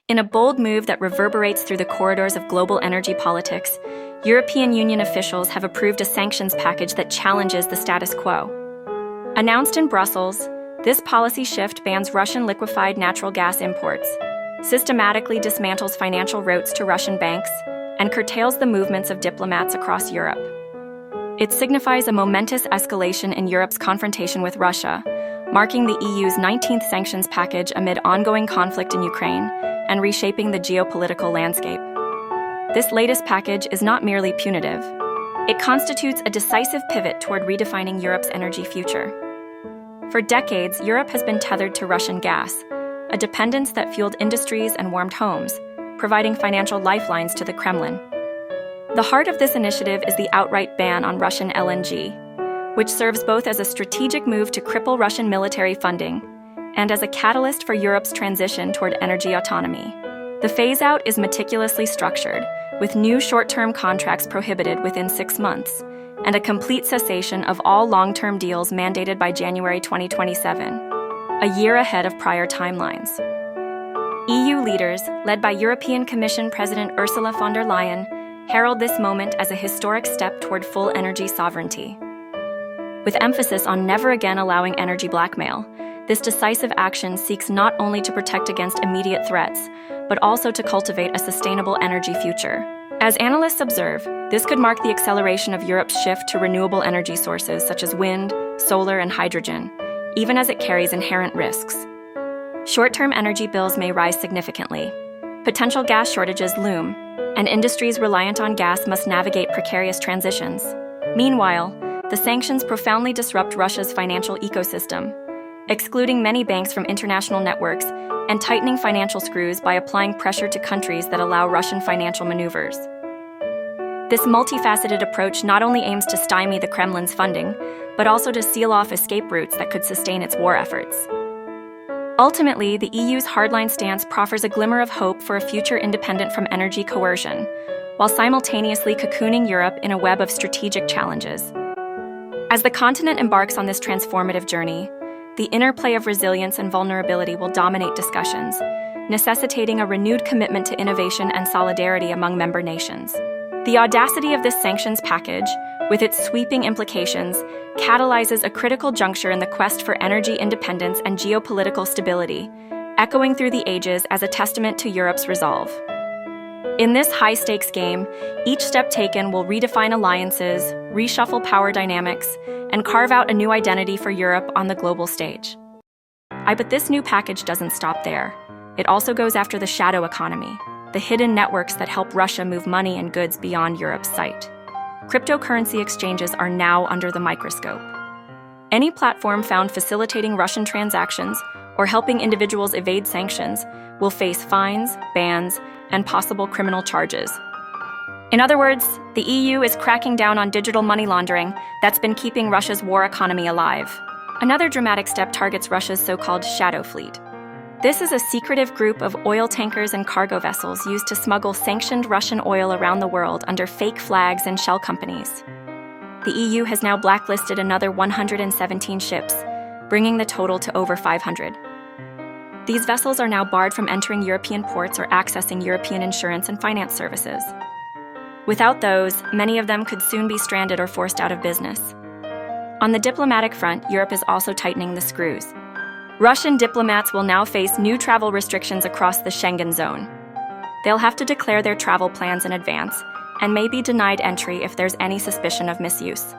In a bold move that reverberates through the corridors of global energy politics, European Union officials have approved a sanctions package that challenges the status quo. Announced in Brussels, this policy shift bans Russian liquefied natural gas imports, systematically dismantles financial routes to Russian banks, and curtails the movements of diplomats across Europe. It signifies a momentous escalation in Europe's confrontation with Russia, marking the EU's 19th sanctions package amid ongoing conflict in Ukraine and reshaping the geopolitical landscape. This latest package is not merely punitive. It constitutes a decisive pivot toward redefining Europe's energy future. For decades, Europe has been tethered to Russian gas, a dependence that fueled industries and warmed homes, providing financial lifelines to the Kremlin. The heart of this initiative is the outright ban on Russian LNG, which serves both as a strategic move to cripple Russian military funding and as a catalyst for Europe's transition toward energy autonomy. The phase-out is meticulously structured, with new short-term contracts prohibited within 6 months, and a complete cessation of all long-term deals mandated by January 2027, a year ahead of prior timelines. EU leaders, led by European Commission President Ursula von der Leyen, herald this moment as a historic step toward full energy sovereignty. With emphasis on never again allowing energy blackmail, this decisive action seeks not only to protect against immediate threats, but also to cultivate a sustainable energy future. As analysts observe, this could mark the acceleration of Europe's shift to renewable energy sources such as wind, solar, and hydrogen, even as it carries inherent risks. Short-term energy bills may rise significantly. Potential gas shortages loom, and industries reliant on gas must navigate precarious transitions. Meanwhile, the sanctions profoundly disrupt Russia's financial ecosystem, excluding many banks from international networks and tightening financial screws by applying pressure to countries that allow Russian financial maneuvers. This multifaceted approach not only aims to stymie the Kremlin's funding, but also to seal off escape routes that could sustain its war efforts. Ultimately, the EU's hardline stance proffers a glimmer of hope for a future independent from energy coercion, while simultaneously cocooning Europe in a web of strategic challenges. As the continent embarks on this transformative journey, the interplay of resilience and vulnerability will dominate discussions, necessitating a renewed commitment to innovation and solidarity among member nations. The audacity of this sanctions package, with its sweeping implications, catalyzes a critical juncture in the quest for energy independence and geopolitical stability, echoing through the ages as a testament to Europe's resolve. In this high-stakes game, each step taken will redefine alliances, reshuffle power dynamics, and carve out a new identity for Europe on the global stage. But this new package doesn't stop there. It also goes after the shadow economy, the hidden networks that help Russia move money and goods beyond Europe's sight. Cryptocurrency exchanges are now under the microscope. Any platform found facilitating Russian transactions or helping individuals evade sanctions will face fines, bans, and possible criminal charges. In other words, the EU is cracking down on digital money laundering that's been keeping Russia's war economy alive. Another dramatic step targets Russia's so-called shadow fleet. This is a secretive group of oil tankers and cargo vessels used to smuggle sanctioned Russian oil around the world under fake flags and shell companies. The EU has now blacklisted another 117 ships, bringing the total to over 500. These vessels are now barred from entering European ports or accessing European insurance and finance services. Without those, many of them could soon be stranded or forced out of business. On the diplomatic front, Europe is also tightening the screws. Russian diplomats will now face new travel restrictions across the Schengen zone. They'll have to declare their travel plans in advance and may be denied entry if there's any suspicion of misuse.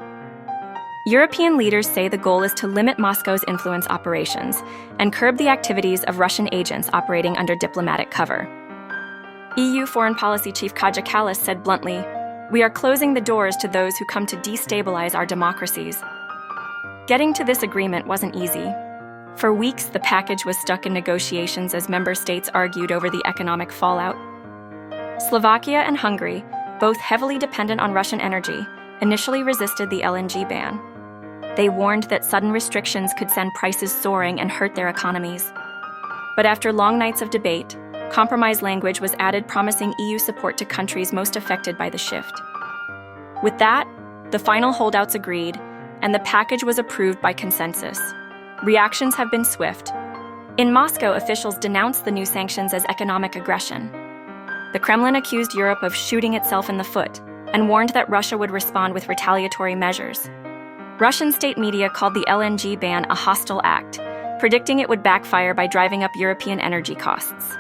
European leaders say the goal is to limit Moscow's influence operations and curb the activities of Russian agents operating under diplomatic cover. EU Foreign Policy Chief Kaja Kallas said bluntly, "We are closing the doors to those who come to destabilize our democracies." Getting to this agreement wasn't easy. For weeks, the package was stuck in negotiations as member states argued over the economic fallout. Slovakia and Hungary, both heavily dependent on Russian energy, initially resisted the LNG ban. They warned that sudden restrictions could send prices soaring and hurt their economies. But after long nights of debate, compromise language was added promising EU support to countries most affected by the shift. With that, the final holdouts agreed, and the package was approved by consensus. Reactions have been swift. In Moscow, officials denounced the new sanctions as economic aggression. The Kremlin accused Europe of shooting itself in the foot and warned that Russia would respond with retaliatory measures. Russian state media called the LNG ban a hostile act, predicting it would backfire by driving up European energy costs.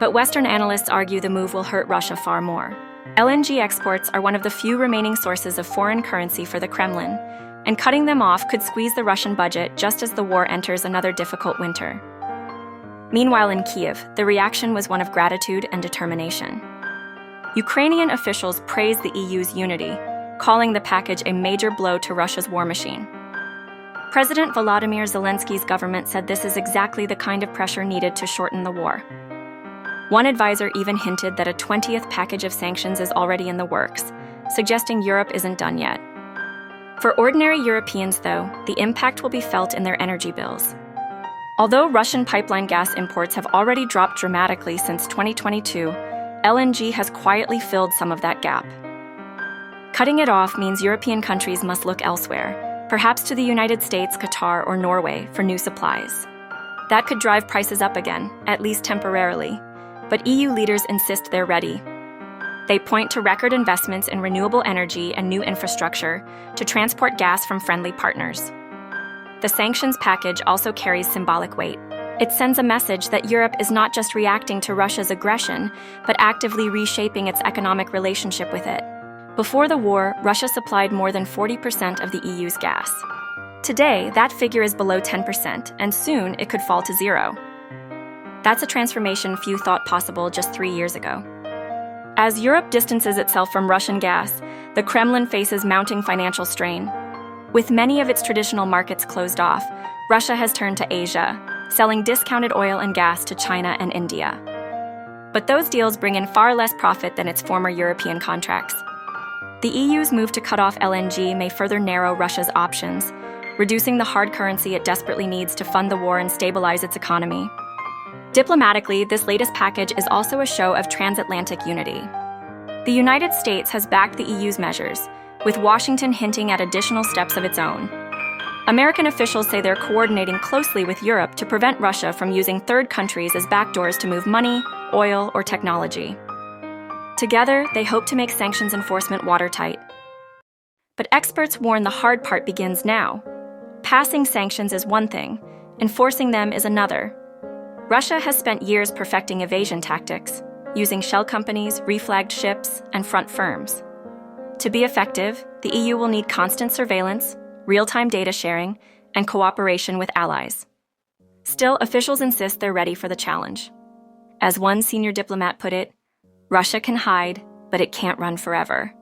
But Western analysts argue the move will hurt Russia far more. LNG exports are one of the few remaining sources of foreign currency for the Kremlin, and cutting them off could squeeze the Russian budget just as the war enters another difficult winter. Meanwhile, in Kiev, the reaction was one of gratitude and determination. Ukrainian officials praised the EU's unity, calling the package a major blow to Russia's war machine. President Volodymyr Zelensky's government said this is exactly the kind of pressure needed to shorten the war. One advisor even hinted that a 20th package of sanctions is already in the works, suggesting Europe isn't done yet. For ordinary Europeans, though, the impact will be felt in their energy bills. Although Russian pipeline gas imports have already dropped dramatically since 2022, LNG has quietly filled some of that gap. Cutting it off means European countries must look elsewhere, perhaps to the United States, Qatar, or Norway, for new supplies. That could drive prices up again, at least temporarily, but EU leaders insist they're ready. They point to record investments in renewable energy and new infrastructure to transport gas from friendly partners. The sanctions package also carries symbolic weight. It sends a message that Europe is not just reacting to Russia's aggression, but actively reshaping its economic relationship with it. Before the war, Russia supplied more than 40% of the EU's gas. Today, that figure is below 10%, and soon it could fall to zero. That's a transformation few thought possible just 3 years ago. As Europe distances itself from Russian gas, the Kremlin faces mounting financial strain. With many of its traditional markets closed off, Russia has turned to Asia, selling discounted oil and gas to China and India. But those deals bring in far less profit than its former European contracts. The EU's move to cut off LNG may further narrow Russia's options, reducing the hard currency it desperately needs to fund the war and stabilize its economy. Diplomatically, this latest package is also a show of transatlantic unity. The United States has backed the EU's measures, with Washington hinting at additional steps of its own. American officials say they're coordinating closely with Europe to prevent Russia from using third countries as backdoors to move money, oil, or technology. Together, they hope to make sanctions enforcement watertight. But experts warn the hard part begins now. Passing sanctions is one thing, enforcing them is another. Russia has spent years perfecting evasion tactics, using shell companies, reflagged ships, and front firms. To be effective, the EU will need constant surveillance, real-time data sharing, and cooperation with allies. Still, officials insist they're ready for the challenge. As one senior diplomat put it, Russia can hide, but it can't run forever.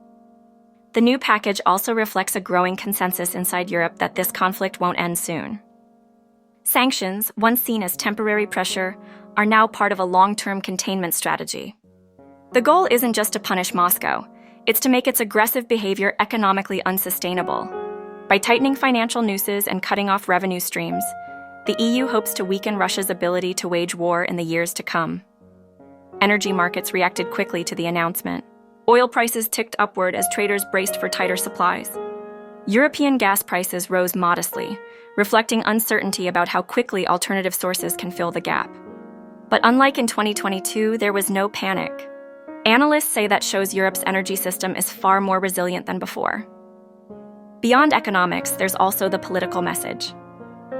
The new package also reflects a growing consensus inside Europe that this conflict won't end soon. Sanctions, once seen as temporary pressure, are now part of a long-term containment strategy. The goal isn't just to punish Moscow, it's to make its aggressive behavior economically unsustainable. By tightening financial nooses and cutting off revenue streams, the EU hopes to weaken Russia's ability to wage war in the years to come. Energy markets reacted quickly to the announcement. Oil prices ticked upward as traders braced for tighter supplies. European gas prices rose modestly, reflecting uncertainty about how quickly alternative sources can fill the gap. But unlike in 2022, there was no panic. Analysts say that shows Europe's energy system is far more resilient than before. Beyond economics, there's also the political message.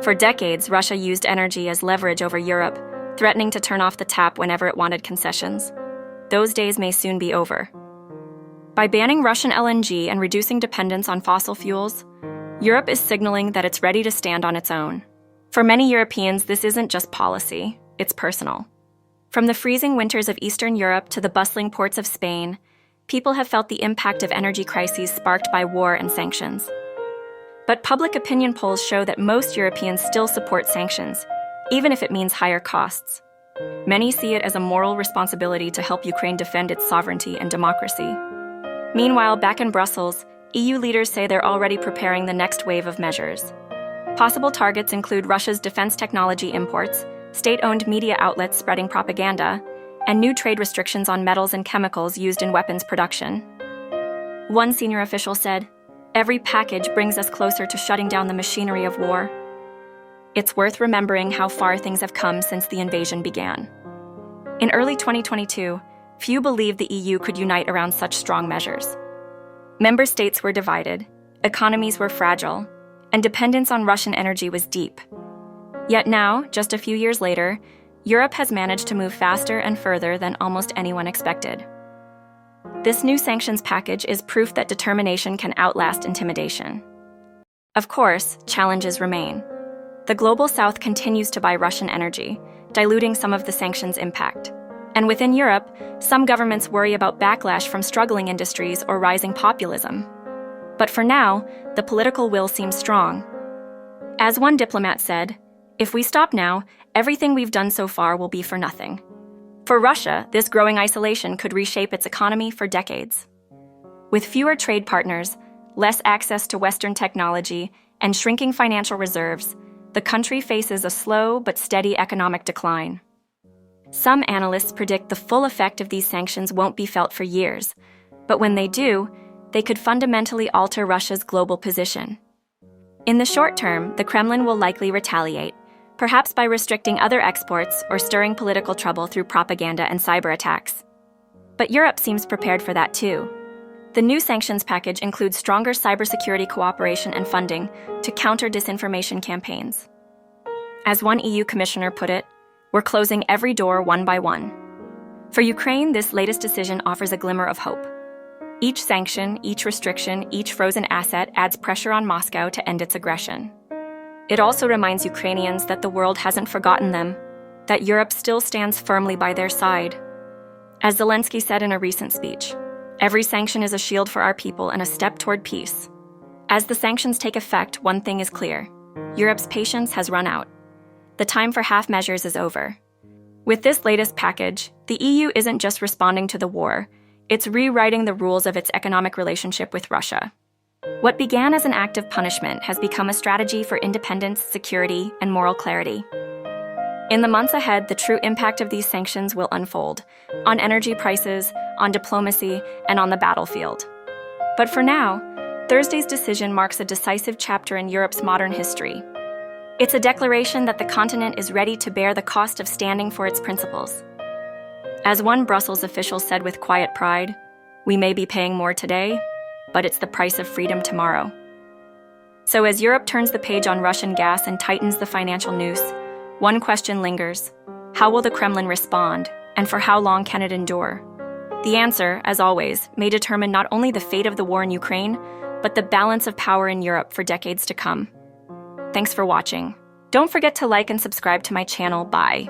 For decades, Russia used energy as leverage over Europe, threatening to turn off the tap whenever it wanted concessions. Those days may soon be over. By banning Russian LNG and reducing dependence on fossil fuels, Europe is signaling that it's ready to stand on its own. For many Europeans, this isn't just policy, it's personal. From the freezing winters of Eastern Europe to the bustling ports of Spain, people have felt the impact of energy crises sparked by war and sanctions. But public opinion polls show that most Europeans still support sanctions, even if it means higher costs. Many see it as a moral responsibility to help Ukraine defend its sovereignty and democracy. Meanwhile, back in Brussels, EU leaders say they're already preparing the next wave of measures. Possible targets include Russia's defense technology imports, state-owned media outlets spreading propaganda, and new trade restrictions on metals and chemicals used in weapons production. One senior official said, "Every package brings us closer to shutting down the machinery of war." it's worth remembering how far things have come since the invasion began. In early 2022, few believed the EU could unite around such strong measures. Member states were divided, economies were fragile, and dependence on Russian energy was deep. Yet now, just a few years later, Europe has managed to move faster and further than almost anyone expected. This new sanctions package is proof that determination can outlast intimidation. Of course, challenges remain. The global south continues to buy Russian energy, diluting some of the sanctions' impact. And within Europe, some governments worry about backlash from struggling industries or rising populism. But for now, the political will seems strong. As one diplomat said, "If we stop now, everything we've done so far will be for nothing." For Russia, this growing isolation could reshape its economy for decades. With fewer trade partners, less access to Western technology, and shrinking financial reserves, the country faces a slow but steady economic decline. Some analysts predict the full effect of these sanctions won't be felt for years, but when they do, they could fundamentally alter Russia's global position. In the short term, the Kremlin will likely retaliate, perhaps by restricting other exports or stirring political trouble through propaganda and cyber attacks. But Europe seems prepared for that too. The new sanctions package includes stronger cybersecurity cooperation and funding to counter disinformation campaigns. As one EU commissioner put it, "We're closing every door one by one." For Ukraine, this latest decision offers a glimmer of hope. Each sanction, each restriction, each frozen asset adds pressure on Moscow to end its aggression. It also reminds Ukrainians that the world hasn't forgotten them, that Europe still stands firmly by their side. As Zelensky said in a recent speech, "Every sanction is a shield for our people and a step toward peace." As the sanctions take effect, one thing is clear: Europe's patience has run out. The time for half measures is over. With this latest package, the EU isn't just responding to the war, it's rewriting the rules of its economic relationship with Russia. What began as an act of punishment has become a strategy for independence, security, and moral clarity. In the months ahead, the true impact of these sanctions will unfold, on energy prices, on diplomacy, and on the battlefield. But for now, Thursday's decision marks a decisive chapter in Europe's modern history. It's a declaration that the continent is ready to bear the cost of standing for its principles. As one Brussels official said with quiet pride, "We may be paying more today, but it's the price of freedom tomorrow." So as Europe turns the page on Russian gas and tightens the financial noose, one question lingers: how will the Kremlin respond, and for how long can it endure? The answer, as always, may determine not only the fate of the war in Ukraine, but the balance of power in Europe for decades to come. Thanks for watching. Don't forget to like and subscribe to my channel. Bye.